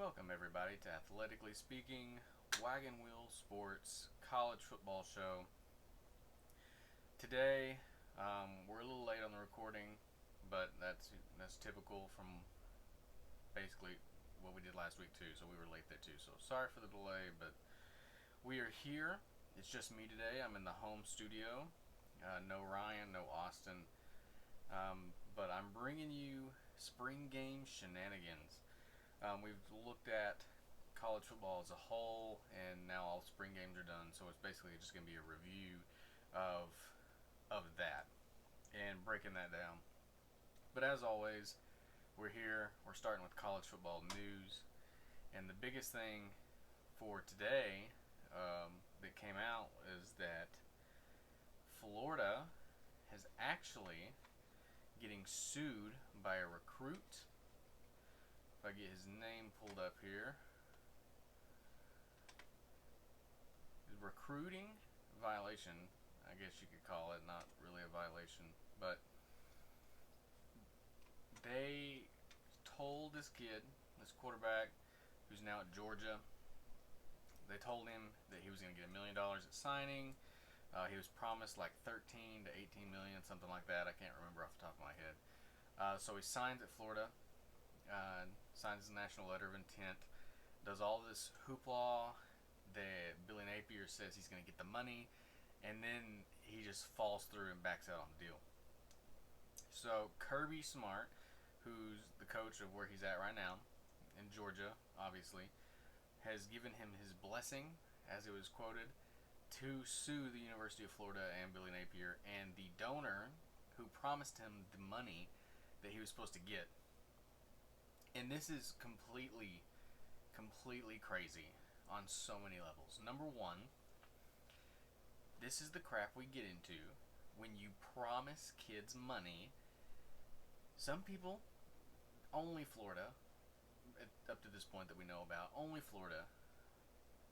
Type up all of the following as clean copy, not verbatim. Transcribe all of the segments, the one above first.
Welcome, everybody, to Athletically Speaking, Wagon Wheel Sports College Football Show. Today, we're a little late on the recording, but that's typical from basically what we did last week too. So we were late there too. So sorry for the delay, but we are here. It's just me today. I'm in the home studio. No Ryan, no Austin, but I'm bringing you spring game shenanigans. We've looked at college football as a whole, and now all spring games are done. So it's basically just going to be a review of that and breaking that down. But as always, we're here. We're starting with college football news, and the biggest thing for today that came out is that Florida is actually getting sued by a recruit. If I get his name pulled up here, recruiting violation, I guess you could call it. Not really a violation, but they told this kid, this quarterback who's now at Georgia, they told him that he was going to get $1 million at signing. He was promised like 13 to 18 million, something like that. I can't remember off the top of my head. So he signs at Florida, signs his national letter of intent, does all this hoopla that Billy Napier says he's going to get the money, and then he just falls through and backs out on the deal. So Kirby Smart, who's the coach of where he's at right now, in Georgia, obviously, has given him his blessing, as it was quoted, to sue the University of Florida and Billy Napier and the donor who promised him the money that he was supposed to get. And this is completely crazy on so many levels. Number one, this is the crap we get into when you promise kids money. Some people, only Florida, up to this point that we know about, only Florida.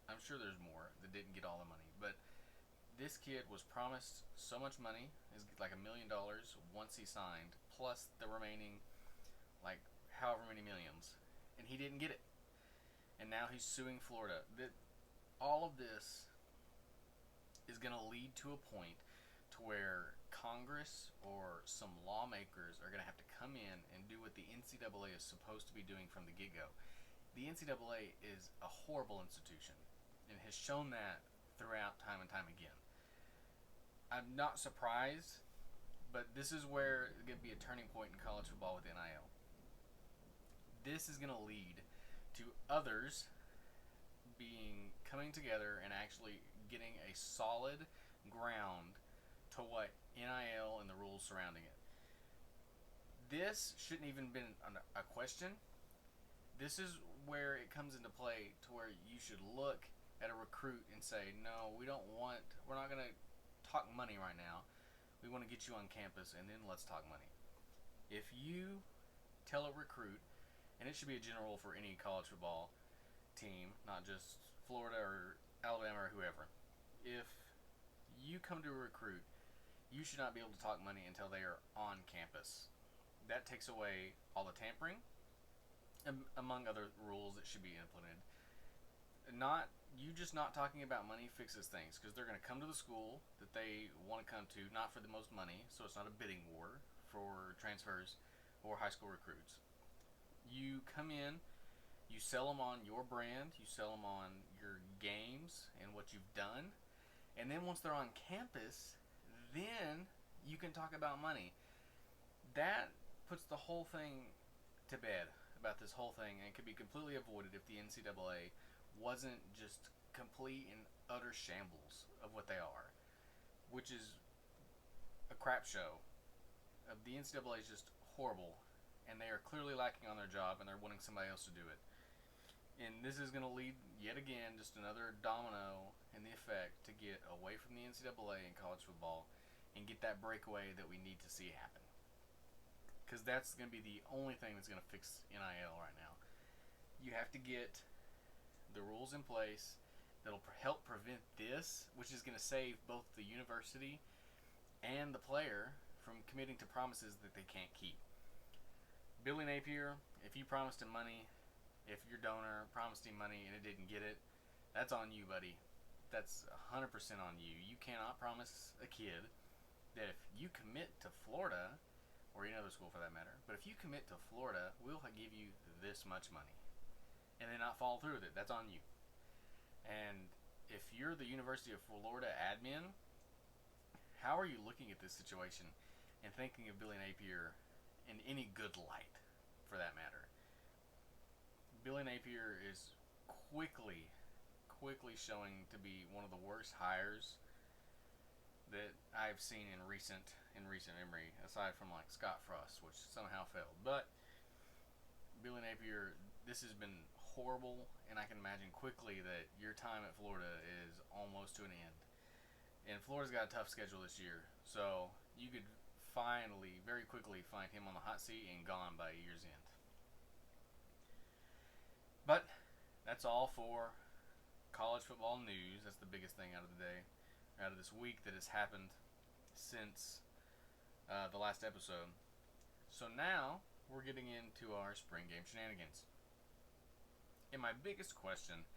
I'm sure there's more that didn't get all the money, but this kid was promised so much money, like $1 million once he signed, plus the remaining, like however many millions, and he didn't get it. And now he's suing Florida. All of this is going to lead to a point to where Congress or some lawmakers are going to have to come in and do what the NCAA is supposed to be doing from the get-go. The NCAA is a horrible institution and has shown that throughout time and time again. I'm not surprised, but this is where it's going to be a turning point in college football with NIL. This is going to lead to others coming together and actually getting a solid ground to what NIL and the rules surrounding it. This shouldn't even been a question. This is where it comes into play to where you should look at a recruit and say, no, we're not going to talk money right now. We want to get you on campus and then let's talk money. If you tell a recruit, and it should be a general rule for any college football team, not just Florida or Alabama or whoever. If you come to a recruit, you should not be able to talk money until they are on campus. That takes away all the tampering, among other rules that should be implemented. Not talking about money fixes things, because they're going to come to the school that they want to come to, not for the most money, so it's not a bidding war for transfers or high school recruits. You come in, you sell them on your brand, you sell them on your games and what you've done, and then once they're on campus, then you can talk about money. That puts the whole thing to bed about this whole thing, and could be completely avoided if the NCAA wasn't just complete and utter shambles of what they are, which is a crap show. The NCAA is just horrible, and they are clearly lacking on their job, and they're wanting somebody else to do it. And this is going to lead, yet again, just another domino in the effect to get away from the NCAA in college football and get that breakaway that we need to see happen. Because that's going to be the only thing that's going to fix NIL right now. You have to get the rules in place that'll help prevent this, which is going to save both the university and the player from committing to promises that they can't keep. Billy Napier, if you promised him money If your donor promised him money and it didn't get it, that's on you, buddy. That's 100% on you. You cannot promise a kid that if you commit to Florida, or any other school for that matter, but if you commit to Florida, we'll give you this much money, and then not follow through with it. That's on you. And if you're the University of Florida admin, how are you looking at this situation and thinking of Billy Napier in any good light, for that matter? Billy Napier is quickly showing to be one of the worst hires that I've seen in recent memory, aside from like Scott Frost, which somehow failed. But Billy Napier, this has been horrible, and I can imagine quickly that your time at Florida is almost to an end. And Florida's got a tough schedule this year, so you could finally, very quickly, find him on the hot seat and gone by year's end. But that's all for college football news. That's the biggest thing out of the day, out of this week that has happened since the last episode. So now we're getting into our spring game shenanigans. And my biggest question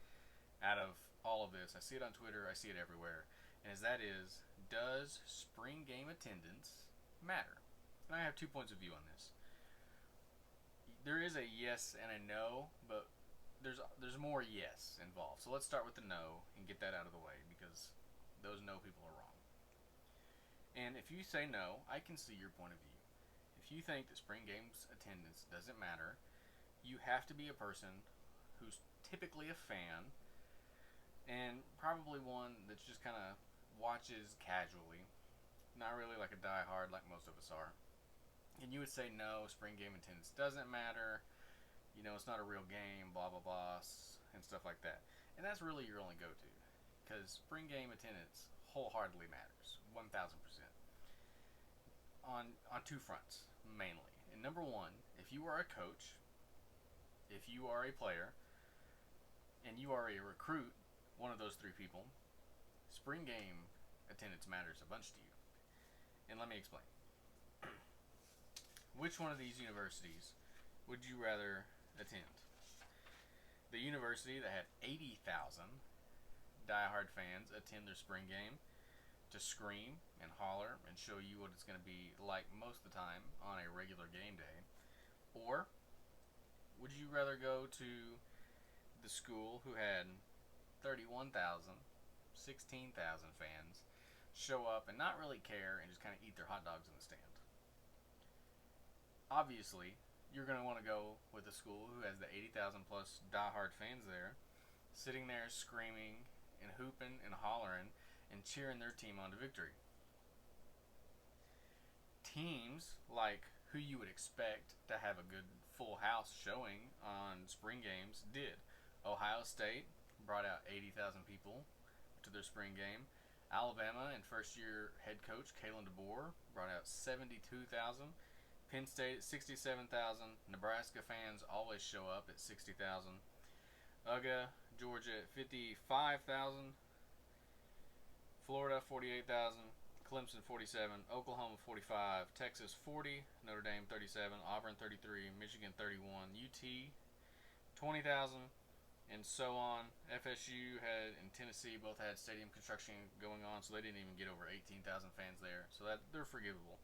out of all of this, I see it on Twitter, I see it everywhere, and that is, does spring game attendance matter? And I have 2 points of view on this. There is a yes and a no, but there's more yes involved. So let's start with the no and get that out of the way, because those no people are wrong. And if you say no, I can see your point of view. If you think that spring games attendance doesn't matter, you have to be a person who's typically a fan, and probably one that's just kind of watches casually, not really like a diehard like most of us are. And you would say no, spring game attendance doesn't matter, you know, it's not a real game, blah blah blah, and stuff like that. And that's really your only go-to, because spring game attendance wholeheartedly matters, 1,000%. On two fronts, mainly. And number one, if you are a coach, if you are a player, and you are a recruit, one of those three people, spring game attendance matters a bunch to you. And let me explain. Which one of these universities would you rather attend? The university that had 80,000 diehard fans attend their spring game to scream and holler and show you what it's going to be like most of the time on a regular game day? Or would you rather go to the school who had 31,000, 16,000 fans show up and not really care and just kind of eat their hot dogs in the stand? Obviously, you're going to want to go with the school who has the 80,000 plus diehard fans there, sitting there screaming and hooping and hollering and cheering their team on to victory. Teams like who you would expect to have a good full house showing on spring games did. Ohio State brought out 80,000 people to their spring game. Alabama and first-year head coach Kalen DeBoer brought out 72,000. Penn State at 67,000. Nebraska fans always show up at 60,000. UGA, Georgia at 55,000. Florida 48,000. Clemson 47. Oklahoma 45. Texas 40. Notre Dame 37. Auburn 33. Michigan 31. UT 20,000. And so on. FSU and Tennessee both had stadium construction going on, so they didn't even get over 18,000 fans there. So that they're forgivable.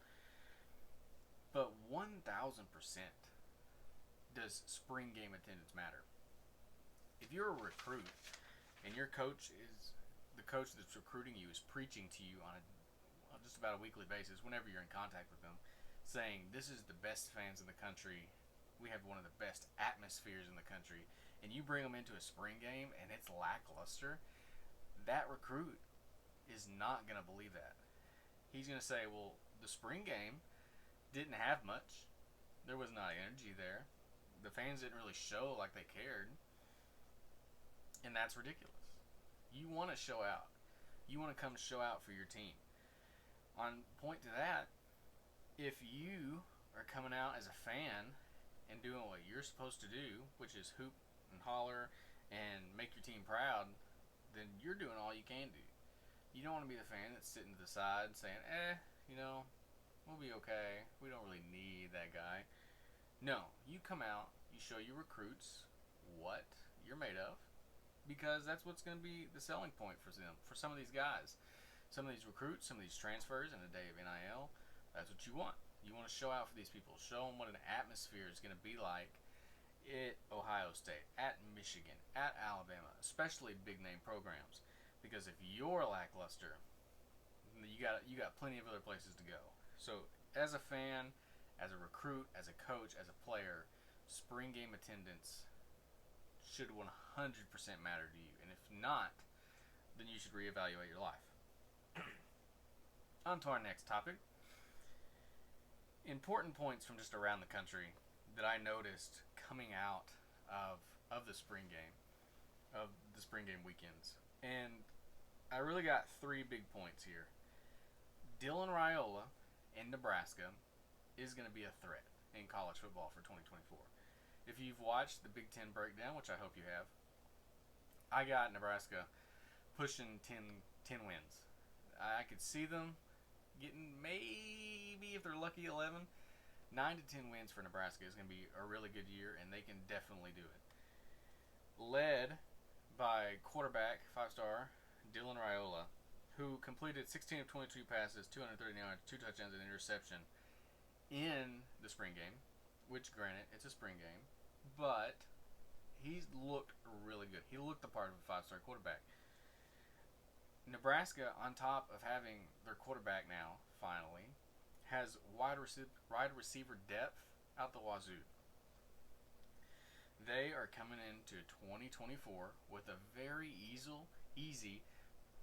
But 1,000% does spring game attendance matter. If you're a recruit and your coach is the coach that's recruiting you is preaching to you on just about a weekly basis, whenever you're in contact with them, saying this is the best fans in the country, we have one of the best atmospheres in the country, and you bring them into a spring game and it's lackluster, that recruit is not going to believe that. He's going to say, well, the spring game didn't have much. There was not energy there. The fans didn't really show like they cared. And that's ridiculous. You want to show out. You want to come show out for your team. On point to that, if you are coming out as a fan and doing what you're supposed to do, which is hoop and holler and make your team proud, then you're doing all you can do. You don't want to be the fan that's sitting to the side saying, we'll be okay. We don't really need that guy. No, you come out, you show your recruits what you're made of, because that's what's going to be the selling point for them, for some of these guys. Some of these recruits, some of these transfers in the day of NIL, that's what you want. You want to show out for these people. Show them what an atmosphere is going to be like at Ohio State, at Michigan, at Alabama, especially big name programs. Because if you're lackluster, you got plenty of other places to go. So as a fan, as a recruit, as a coach, as a player, spring game attendance should 100% matter to you. And if not, then you should reevaluate your life. On to our next topic. Important points from just around the country that I noticed coming out of the spring game, of the spring game weekends. And I really got 3 big points here. Dylan Raiola in Nebraska is going to be a threat in college football for 2024. If you've watched the Big Ten breakdown, which I hope you have, I got Nebraska pushing 10 wins. I could see them getting, maybe if they're lucky, 11. 9 to 10 wins for Nebraska is going to be a really good year, and they can definitely do it. Led by quarterback, 5-star, Dylan Raiola, who completed 16 of 22 passes, 230 yards, 2 touchdowns, and an interception in the spring game, which, granted, it's a spring game, but he's looked really good. He looked the part of a 5-star quarterback. Nebraska, on top of having their quarterback now, finally, has wide receiver depth out the wazoo. They are coming into 2024 with a very easy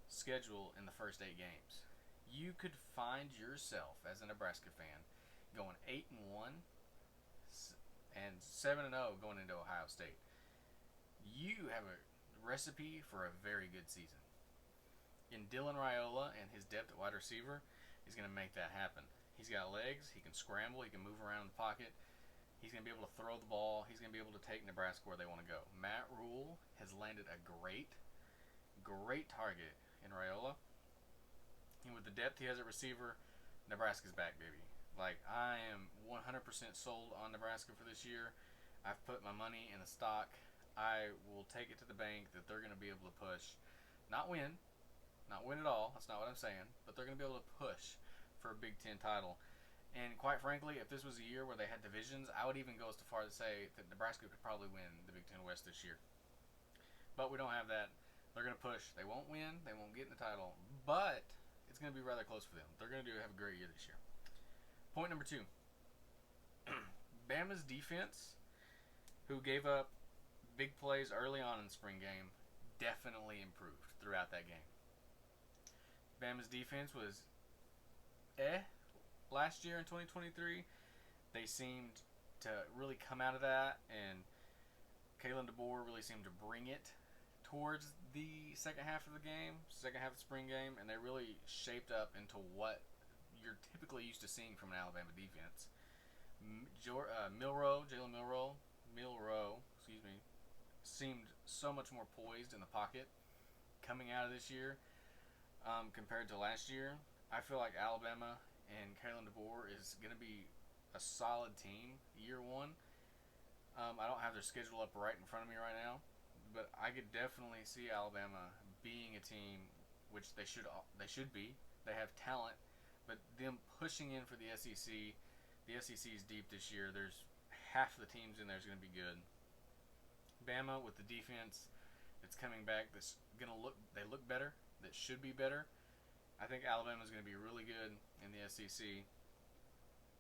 schedule in the first 8 games. You could find yourself, as a Nebraska fan, going 8-1 and 7-0 going into Ohio State. You have a recipe for a very good season. In Dylan Raiola and his depth at wide receiver, he's going to make that happen. He's got legs. He can scramble. He can move around the pocket. He's going to be able to throw the ball. He's going to be able to take Nebraska where they want to go. Matt Rule has landed a great target in Raiola. And with the depth he has at receiver, Nebraska's back, baby. Like, I am 100% sold on Nebraska for this year. I've put my money in the stock. I will take it to the bank that they're going to be able to push. Not win at all. That's not what I'm saying. But they're going to be able to push for a Big Ten title. And quite frankly, if this was a year where they had divisions, I would even go as far as to say that Nebraska could probably win the Big Ten West this year. But we don't have that. They're going to push. They won't win. They won't get in the title. But it's going to be rather close for them. They're going to have a great year this year. Point number 2. Bama's defense, who gave up big plays early on in the spring game, definitely improved throughout that game. Bama's defense was last year in 2023. They seemed to really come out of that, and Kalen DeBoer really seemed to bring it towards the second half of the spring game, and they really shaped up into what you're typically used to seeing from an Alabama defense. Jalen Milroe, seemed so much more poised in the pocket coming out of this year compared to last year. I feel like Alabama and Kalen DeBoer is going to be a solid team year one. I don't have their schedule up right in front of me right now, but I could definitely see Alabama being a team, which they should be. They have talent, but them pushing in for the SEC. The SEC is deep this year. There's half the teams in there is going to be good. Bama with the defense that's coming back, they look better. That should be better. I think Alabama is going to be really good in the SEC,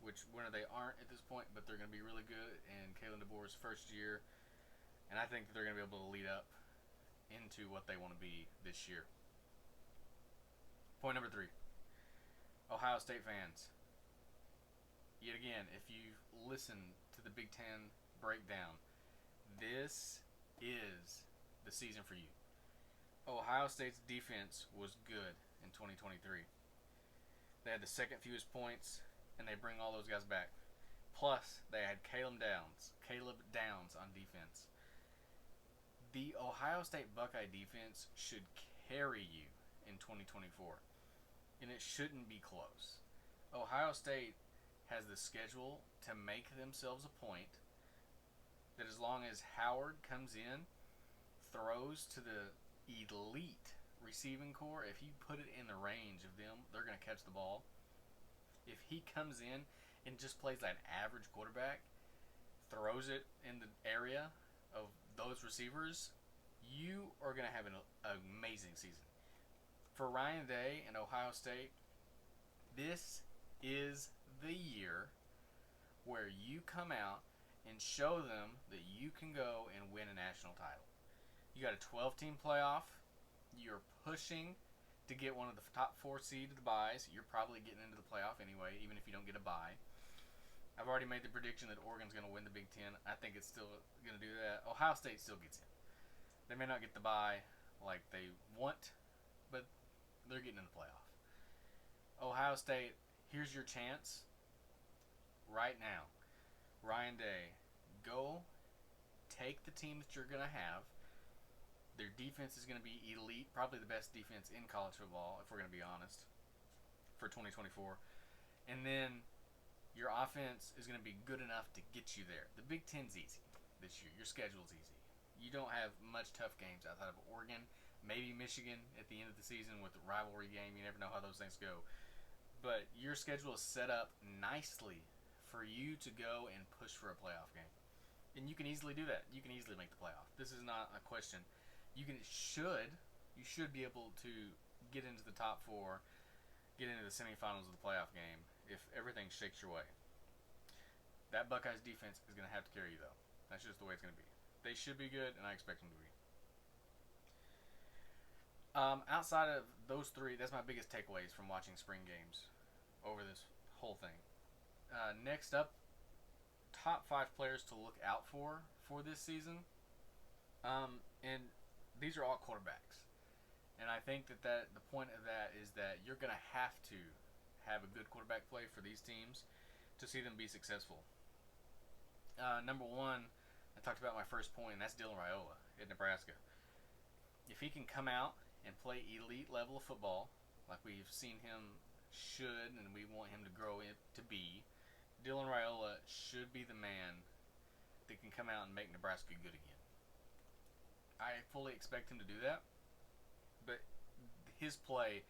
which they aren't at this point, but they're going to be really good in Kalen DeBoer's first year, and I think that they're going to be able to lead up into what they want to be this year. Point number 3. Ohio State fans. Yet again, if you listen to the Big Ten breakdown, this is the season for you. Ohio State's defense was good in 2023. They had the second fewest points, and they bring all those guys back. Plus, they had Caleb Downs on defense. The Ohio State Buckeye defense should carry you in 2024, and it shouldn't be close. Ohio State has the schedule to make themselves a point that as long as Howard comes in, throws to the elite receiving core, if you put it in the range of them, they're going to catch the ball. If he comes in and just plays like an average quarterback, throws it in the area of those receivers, you are going to have an amazing season. For Ryan Day and Ohio State, this is the year where you come out and show them that you can go and win a national title. You got a 12-team playoff. You're pushing to get one of the top 4 seed of the byes. You're probably getting into the playoff anyway, even if you don't get a bye. I've already made the prediction that Oregon's going to win the Big Ten. I think it's still going to do that. Ohio State still gets in. They may not get the bye like they want, but they're getting in the playoff. Ohio State, here's your chance right now. Ryan Day, go take the team that you're going to have. Their defense is going to be elite, probably the best defense in college football, if we're going to be honest, for 2024. And then your offense is going to be good enough to get you there. The Big Ten's easy this year. Your schedule's easy. You don't have much tough games outside of Oregon, maybe Michigan at the end of the season with the rivalry game. You never know how those things go. But your schedule is set up nicely for you to go and push for a playoff game. And you can easily do that. You can easily make the playoff. This is not a question. You should be able to get into the top 4, get into the semifinals of the playoff game if everything shakes your way. That Buckeyes defense is going to have to carry you, though. That's just the way it's going to be. They should be good, and I expect them to be. Outside of those 3, that's my biggest takeaways from watching spring games over this whole thing. Next up, top 5 players to look out for this season. And these are all quarterbacks. And I think that the point of that is that you're going to have a good quarterback play for these teams to see them be successful. Number 1, I talked about my first point, and that's Dylan Raiola at Nebraska. If he can come out and play elite level of football, like we've seen him should and we want him to grow to be, Dylan Raiola should be the man that can come out and make Nebraska good again. I fully expect him to do that, but his play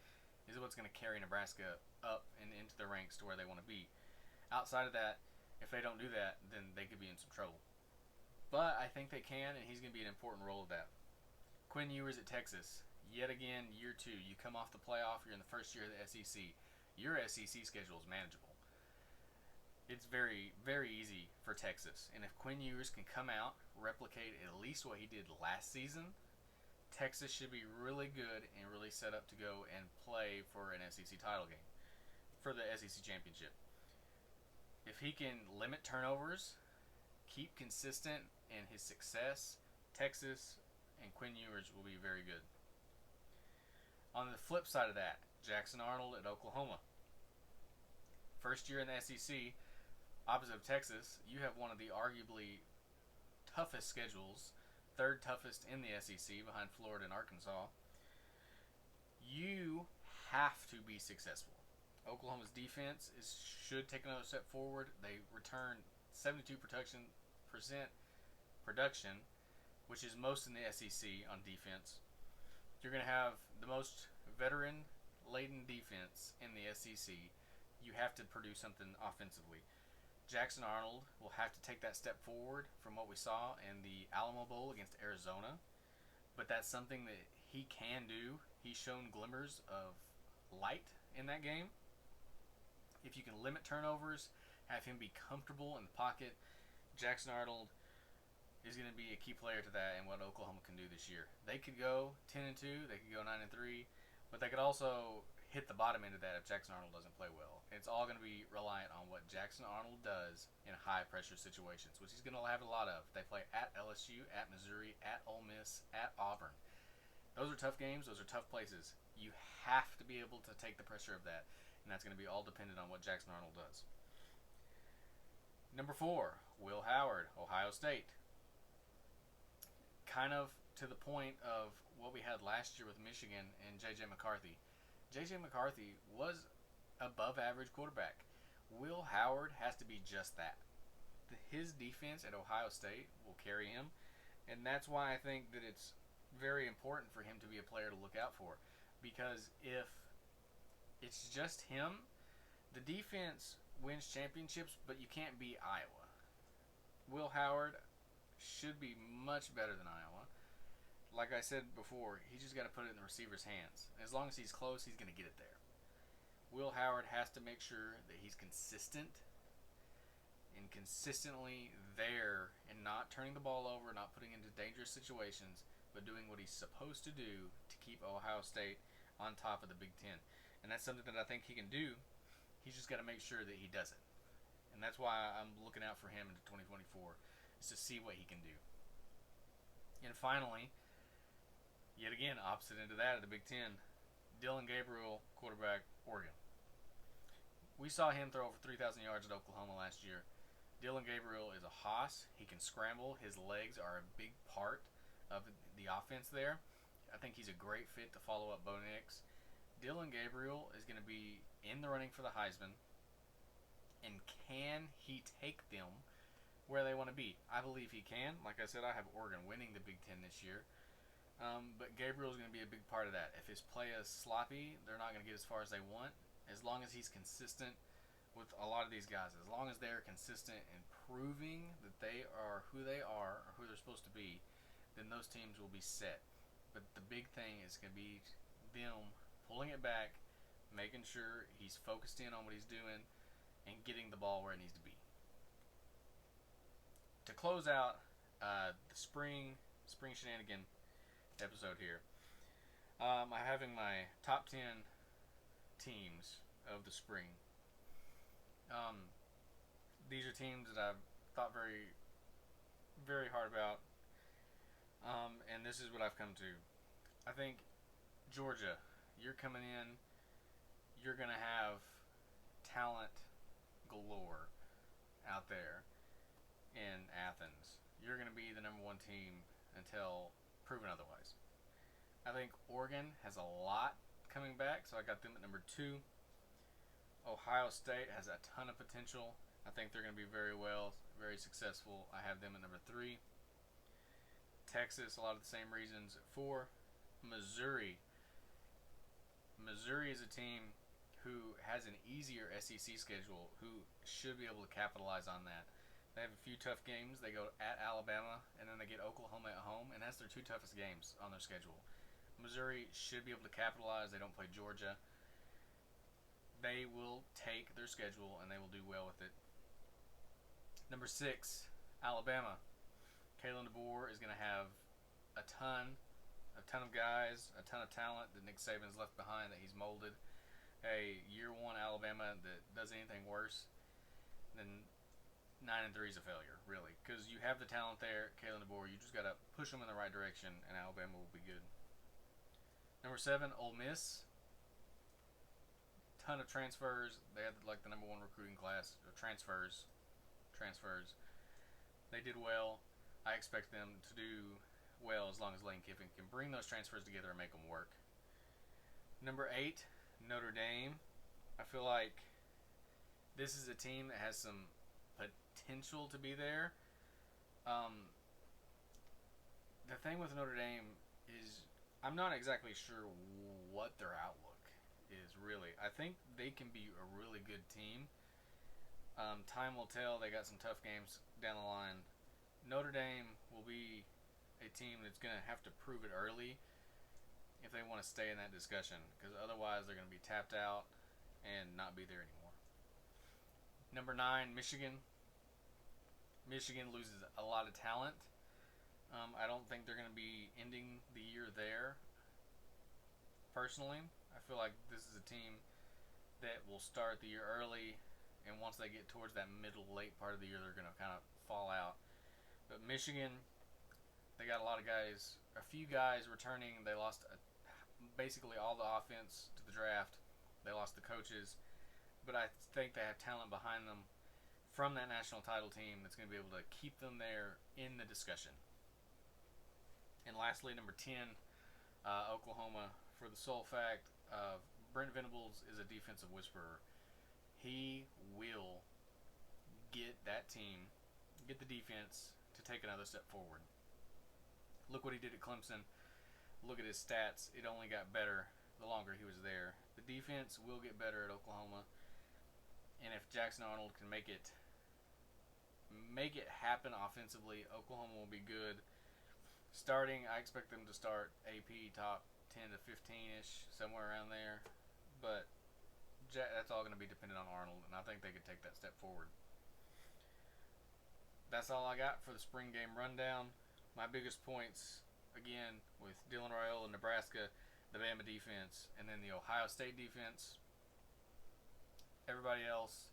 is what's going to carry Nebraska up and into the ranks to where they want to be. Outside of that, if they don't do that, then they could be in some trouble. But I think they can, and he's going to be an important role of that. Quinn Ewers at Texas. Yet again, year 2. You come off the playoff. You're in the first year of the SEC. Your SEC schedule is manageable. It's very, very easy for Texas. And if Quinn Ewers can come out, replicate at least what he did last season, Texas should be really good and really set up to go and play for an SEC title game, for the SEC championship. If he can limit turnovers, keep consistent in his success, Texas and Quinn Ewers will be very good. On the flip side of that, Jackson Arnold at Oklahoma. First year in the SEC, opposite of Texas, you have one of the arguably toughest schedules, 3rd toughest in the SEC behind Florida and Arkansas. You have to be successful. Oklahoma's defense should take another step forward. They return 72% production, which is most in the SEC on defense. You're going to have the most veteran-laden defense in the SEC. You have to produce something offensively. Jackson Arnold will have to take that step forward from what we saw in the Alamo Bowl against Arizona, but that's something that he can do. He's shown glimmers of light in that game. If you can limit turnovers, have him be comfortable in the pocket, Jackson Arnold is going to be a key player to that and what Oklahoma can do this year. They could go 10-2, they could go 9-3, but they could also hit the bottom end of that if Jackson Arnold doesn't play well. It's all going to be reliant on what Jackson Arnold does in high-pressure situations, which he's going to have a lot of. They play at LSU, at Missouri, at Ole Miss, at Auburn. Those are tough games. Those are tough places. You have to be able to take the pressure of that, and that's going to be all dependent on what Jackson Arnold does. Number 4, Will Howard, Ohio State. Kind of to the point of what we had last year with Michigan and J.J. McCarthy. J.J. McCarthy was above average quarterback. Will Howard has to be just that. his defense at Ohio State will carry him, and that's why I think that it's very important for him to be a player to look out for. Because if it's just him, the defense wins championships, but you can't beat Iowa. Will Howard should be much better than Iowa. Like I said before, he just got to put it in the receiver's hands. As long as he's close, he's going to get it there. Will Howard has to make sure that he's consistent and consistently there and not turning the ball over, not putting into dangerous situations, but doing what he's supposed to do to keep Ohio State on top of the Big Ten. And that's something that I think he can do. He's just got to make sure that he does it. And that's why I'm looking out for him into 2024, is to see what he can do. And finally, yet again, opposite end of that of the Big Ten, Dylan Gabriel, quarterback, Oregon. We saw him throw over 3,000 yards at Oklahoma last year. Dylan Gabriel is a hoss. He can scramble. His legs are a big part of the offense there. I think he's a great fit to follow up Bo Nix. Dylan Gabriel is going to be in the running for the Heisman. And can he take them where they want to be? I believe he can. Like I said, I have Oregon winning the Big Ten this year. But Gabriel's going to be a big part of that. If his play is sloppy, they're not going to get as far as they want. As long as he's consistent with a lot of these guys, as long as they're consistent in proving that they are who they are or who they're supposed to be, then those teams will be set. But the big thing is going to be them pulling it back, making sure he's focused in on what he's doing, and getting the ball where it needs to be. To close out the spring shenanigan episode here, I'm having my top 10 teams of the spring. These are teams that I've thought very, very hard about, and this is what I've come to. I think Georgia, you're coming in, you're going to have talent galore out there in Athens. You're going to be the number one team until proven otherwise. I think Oregon has a lot coming back, so I got them at number 2. Ohio State has a ton of potential. I think they're going to be very successful. I have them at number 3. Texas, a lot of the same reasons at 4. Missouri is a team who has an easier SEC schedule, who should be able to capitalize on that. They have a few tough games. They go at Alabama, and then they get Oklahoma at home, and that's their 2 toughest games on their schedule. Missouri should be able to capitalize. They don't play Georgia. They will take their schedule, and they will do well with it. Number 6, Alabama. Kalen DeBoer is going to have a ton of guys, a ton of talent that Nick Saban's left behind, that he's molded. A year 1 Alabama that does anything worse than 9-3 is a failure, really, because you have the talent there, Kalen DeBoer. You just got to push them in the right direction, and Alabama will be good. Number 7, Ole Miss. Ton of transfers. They had like the number 1 recruiting class of transfers. They did well. I expect them to do well as long as Lane Kiffin can bring those transfers together and make them work. Number 8, Notre Dame. I feel like this is a team that has some potential to be there. The thing with Notre Dame is I'm not exactly sure what their outlook is, really. I think they can be a really good team. Time will tell. They got some tough games down the line. Notre Dame will be a team that's going to have to prove it early if they want to stay in that discussion, because otherwise they're going to be tapped out and not be there anymore. Number 9, Michigan. Michigan loses a lot of talent. I don't think they're going to be ending the year there. Personally, I feel like this is a team that will start the year early, and once they get towards that late part of the year, they're going to kind of fall out. But Michigan, they got a lot of guys, a few guys returning. They lost basically all the offense to the draft. They lost the coaches, but I think they have talent behind them from that national title team that's going to be able to keep them there in the discussion. And lastly, number 10, Oklahoma, for the sole fact of Brent Venables is a defensive whisperer. He will get that team get the defense to take another step forward. Look what he did at Clemson. Look at his stats. It only got better the longer he was there. The defense will get better at Oklahoma, and if Jackson Arnold can make it happen offensively, Oklahoma will be good. Starting, I expect them to start AP top 10 to 15-ish, somewhere around there. But that's all going to be dependent on Arnold, and I think they could take that step forward. That's all I got for the spring game rundown. My biggest points, again, with Dylan Raiola, Nebraska, the Bama defense, and then the Ohio State defense. Everybody else,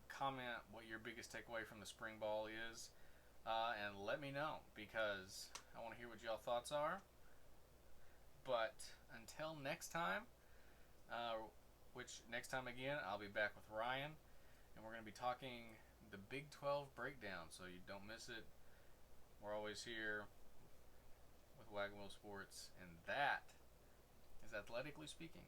comment what your biggest takeaway from the spring ball is, and let me know, because I want to hear what y'all thoughts are. But until next time, which next time again, I'll be back with Ryan, and we're going to be talking the Big 12 breakdown, so you don't miss it. We're always here with Wagon Wheel Sports, and that is Athletically Speaking.